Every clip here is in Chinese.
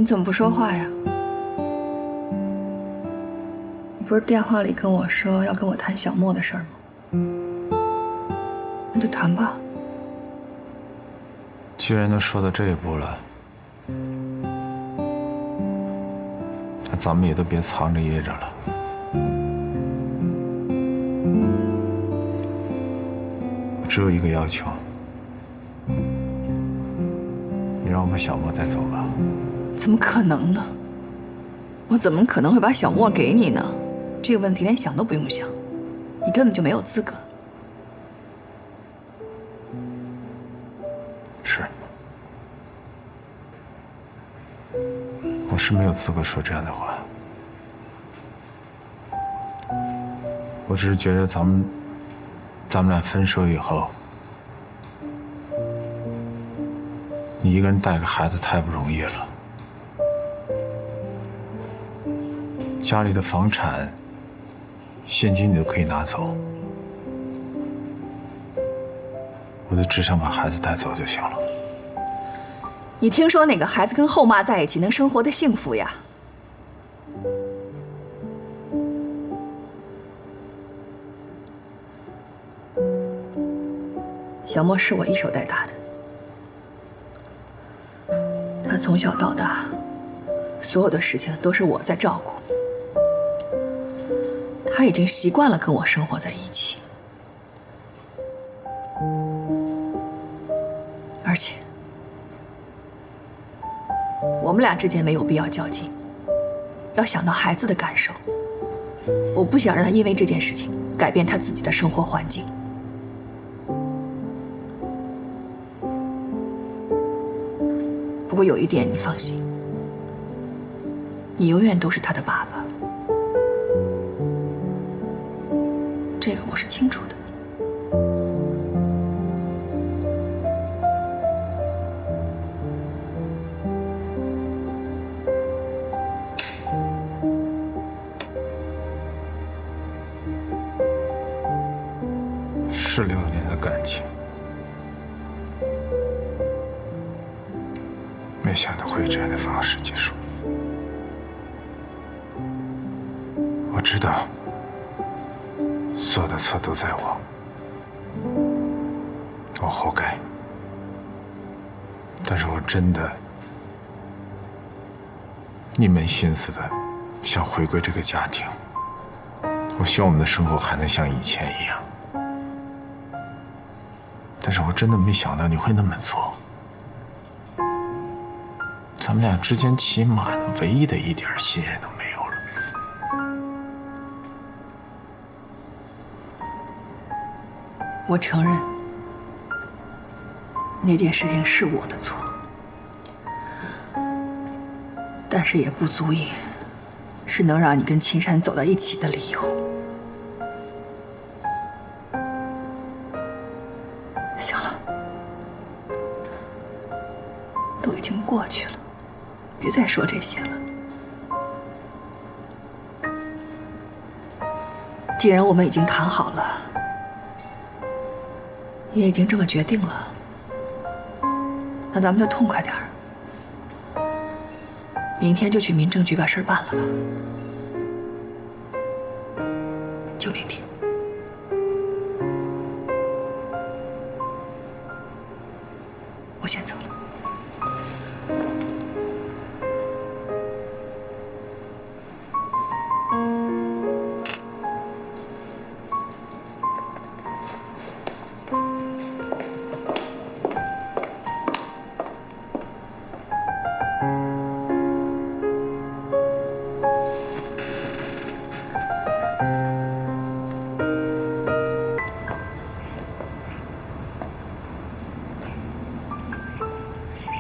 你怎么不说话呀？你不是电话里跟我说要跟我谈小莫的事儿吗？那就谈吧。既然都说到这一步了，那咱们也都别藏着掖着了。我只有一个要求，你让我把小莫带走吧。怎么可能呢？我怎么可能会把小莫给你呢？这个问题连想都不用想，你根本就没有资格。是，我是没有资格说这样的话。我只是觉得咱们俩分手以后，你一个人带个孩子太不容易了。家里的房产、现金你都可以拿走，我就只想把孩子带走就行了。你听说哪个孩子跟后妈在一起能生活的幸福呀？小莫是我一手带大的，他从小到大，所有的事情都是我在照顾。他已经习惯了跟我生活在一起，而且我们俩之间没有必要较劲，要想到孩子的感受。我不想让他因为这件事情改变他自己的生活环境。不过有一点你放心，你永远都是他的爸爸。这个我是清楚的。16年的感情，没想到会以这样的方式结束。我知道所有的错都在我，我活该。但是我真的一门心思的想回归这个家庭。我希望我们的生活还能像以前一样。但是我真的没想到你会那么做。咱们俩之间起码的唯一的一点信任都没有了。我承认，那件事情是我的错，但是也不足以是能让你跟秦山走到一起的理由。行了，都已经过去了，别再说这些了。既然我们已经谈好了，也已经这么决定了，那咱们就痛快点儿，明天就去民政局把事儿办了吧。就明天。我先走了。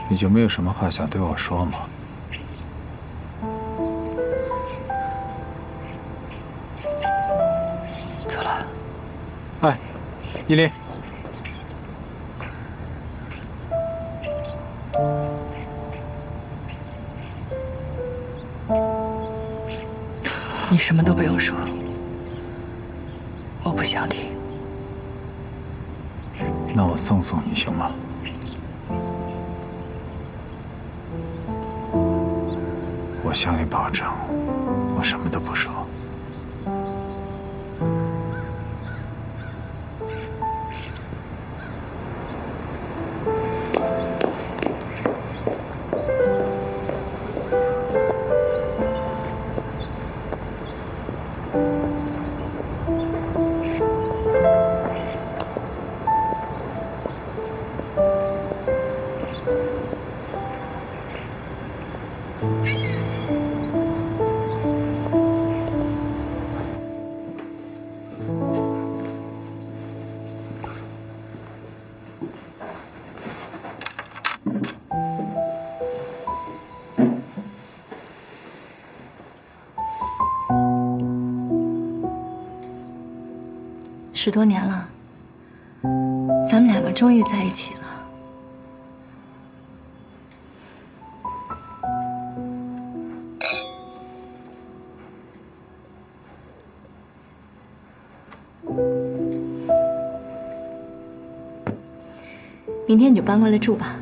你就没有什么话想对我说吗？走了。哎，依林，你什么都不用说，我不想听。那我送送你行吗？向你保证，我什么都不说。10多年了，咱们2个终于在一起了。明天你就搬过来住吧。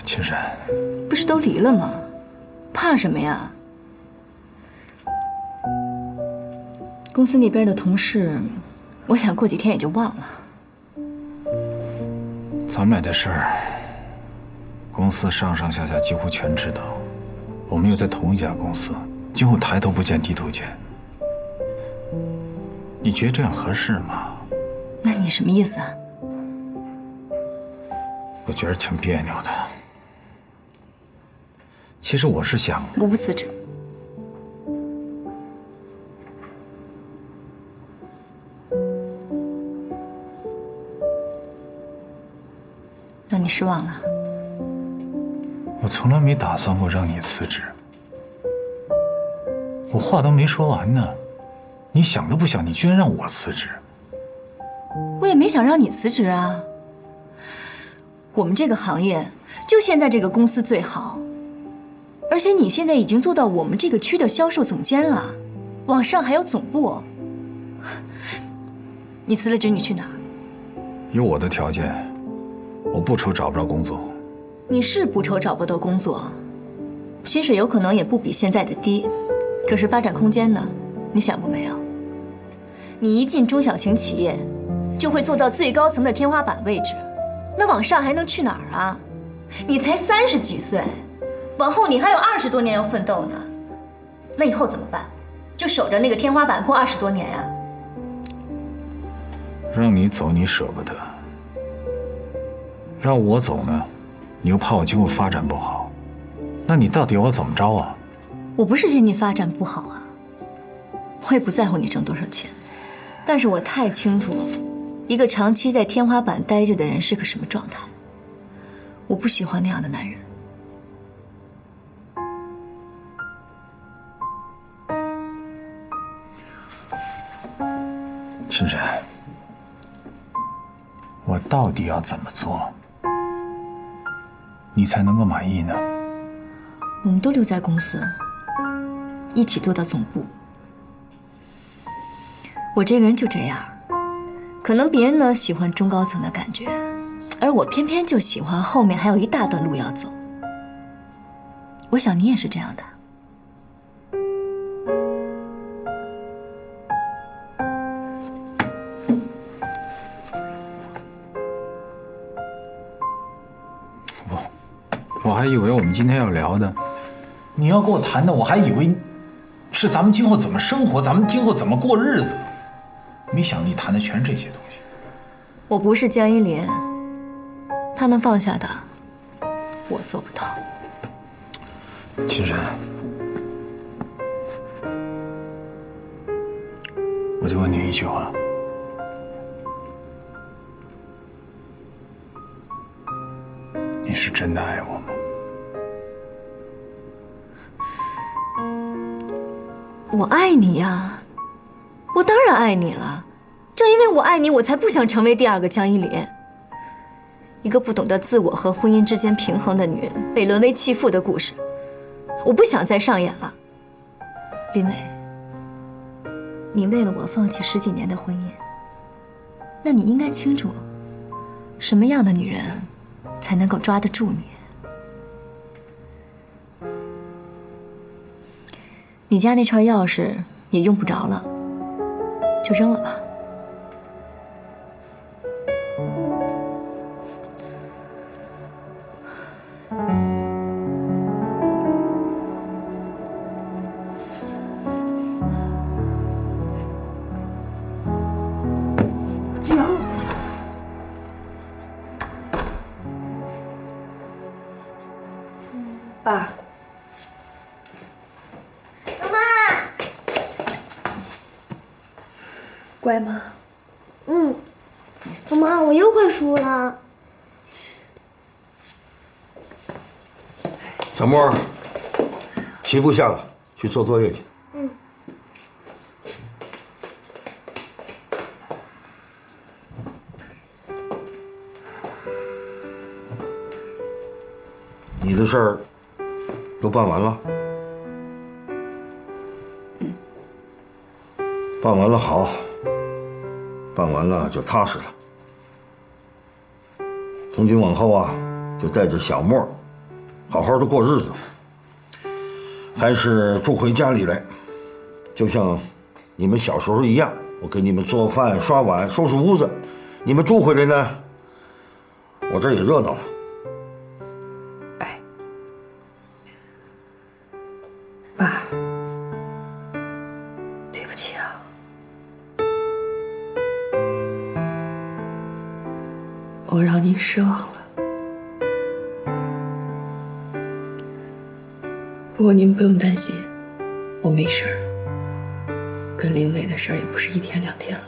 青山，不是都离了吗？怕什么呀？公司那边的同事，我想过几天也就忘了。咱们俩的事儿，公司上上下下几乎全知道。我们又在同一家公司，今后抬头不见低头见。你觉得这样合适吗？那你什么意思啊？我觉得挺别扭的。其实我是想，我不辞职。让你失望了。我从来没打算过让你辞职。我话都没说完呢，你想都不想，你居然让我辞职。我也没想让你辞职啊。我们这个行业就现在这个公司最好，而且你现在已经做到我们这个区的销售总监了，往上还有总部。你辞了职，你去哪儿？有我的条件，我不愁找不着工作。你是不愁找不到工作，薪水有可能也不比现在的低，可是发展空间呢？你想过没有？你一进中小型企业，就会做到最高层的天花板位置，那往上还能去哪儿啊？你才30几岁，往后你还有20多年要奋斗呢。那以后怎么办？就守着那个天花板过20多年呀？让你走你舍不得，让我走呢，你又怕我今后发展不好，那你到底要我怎么着啊？我不是嫌你发展不好啊，我也不在乎你挣多少钱，但是我太清楚一个长期在天花板待着的人是个什么状态。我不喜欢那样的男人。青山，我到底要怎么做，你才能够满意呢？我们都留在公司，一起做到总部。我这个人就这样，可能别人呢喜欢中高层的感觉，而我偏偏就喜欢后面还有一大段路要走。我想你也是这样的。我还以为我们今天要聊的，你要跟我谈的，我还以为是咱们今后怎么生活，咱们今后怎么过日子，没想你谈的全是这些东西。我不是江一林，他能放下的，我做不到。青山，我就问你一句话，你是真的爱我吗？我爱你呀，我当然爱你了。正因为我爱你，我才不想成为第二个江一林。一个不懂得自我和婚姻之间平衡的女人被沦为弃妇的故事，我不想再上演了。林伟，你为了我放弃10几年的婚姻，那你应该清楚，什么样的女人才能够抓得住你。你家那串钥匙也用不着了，就扔了吧。爸，妈妈，乖吗？妈妈，我又快输了。小莫，起步下了，去做作业去。你的事儿都办完了？办完了好，办完了就踏实了。从今往后啊，就带着小莫，好好的过日子。还是住回家里来，就像你们小时候一样，我给你们做饭、刷碗、收拾屋子。你们住回来呢，我这儿也热闹了。爸，对不起啊，我让您失望了。不过您不用担心，我没事儿。跟林伟的事儿也不是1天2天了，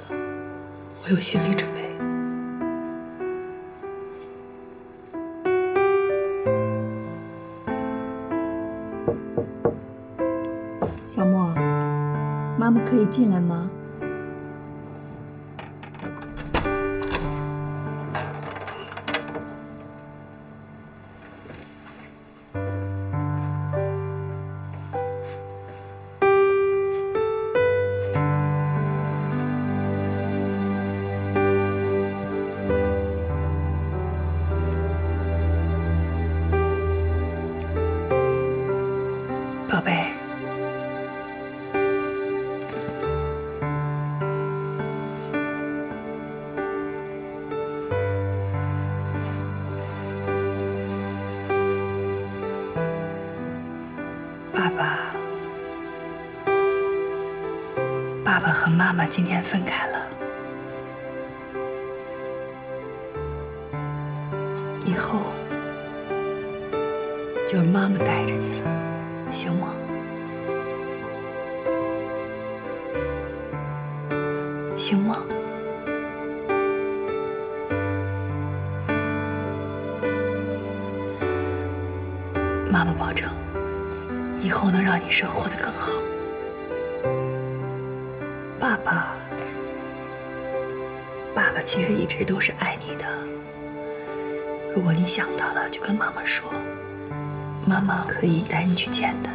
我有心理准备。小莫，妈妈可以进来吗？宝贝，爸爸和妈妈今天分开了，以后就是妈妈带着你了，行吗？行吗？妈妈保证，以后能让你生活得更好。爸爸其实一直都是爱你的。如果你想到了，就跟妈妈说，妈妈可以带你去见他。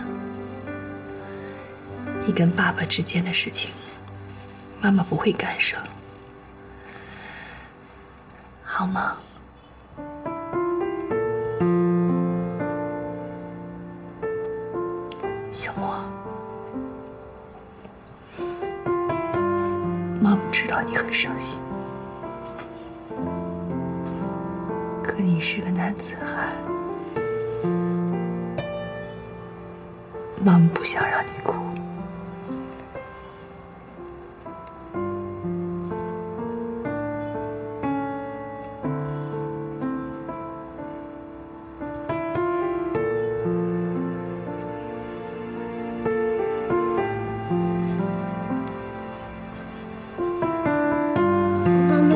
你跟爸爸之间的事情，妈妈不会干涉，好吗？小莫，妈妈知道你很伤心，可你是个男子汉，妈妈不想让你哭。妈妈，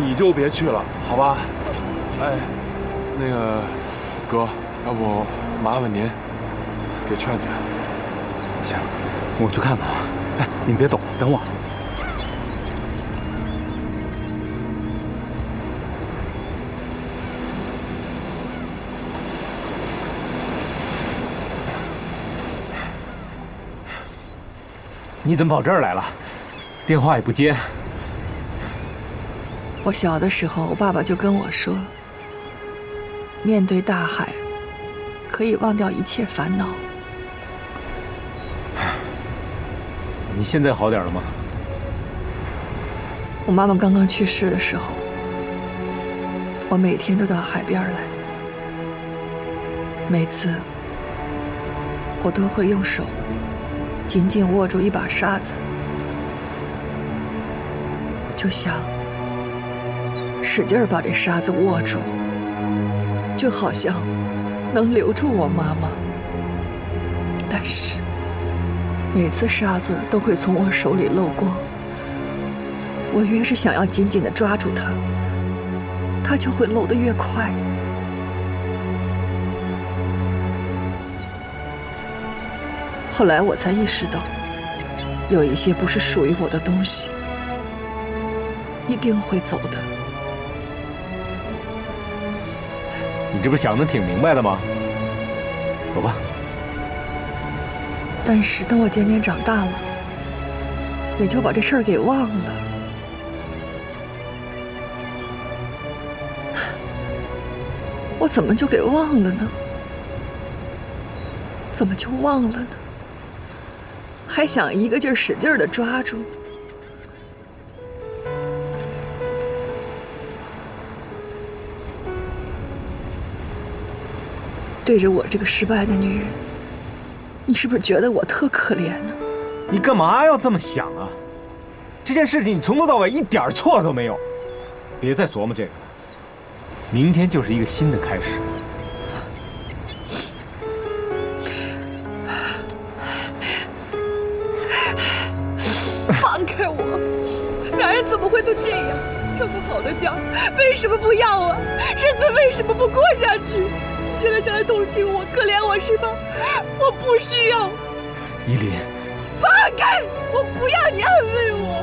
你就别去了，好吧？哎，那个哥，要不麻烦您给劝劝。行，我去看看。哎，您别走，等我。你怎么跑这儿来了？电话也不接。我小的时候，我爸爸就跟我说，面对大海，可以忘掉一切烦恼。你现在好点了吗？我妈妈刚刚去世的时候，我每天都到海边来，每次我都会用手紧紧握住一把沙子，就想使劲儿把这沙子握住，就好像能留住我妈妈。但是每次沙子都会从我手里漏光，我越是想要紧紧地抓住它，它就会漏得越快。后来我才意识到，有一些不是属于我的东西，一定会走的。你这不想得挺明白的吗？走吧。但是等我渐渐长大了，也就把这事儿给忘了。我怎么就给忘了呢？怎么就忘了呢？还想一个劲儿使劲儿地抓住。对着我这个失败的女人，你是不是觉得我特可怜呢？你干嘛要这么想啊？这件事情你从头到尾一点错都没有，别再琢磨这个了。明天就是一个新的开始。放开我！男人怎么会都这样？这么好的家，为什么不要啊？日子为什么不过下去？现在想来同情我、可怜我是吧？我不需要。依林，放开！我不要你安慰我。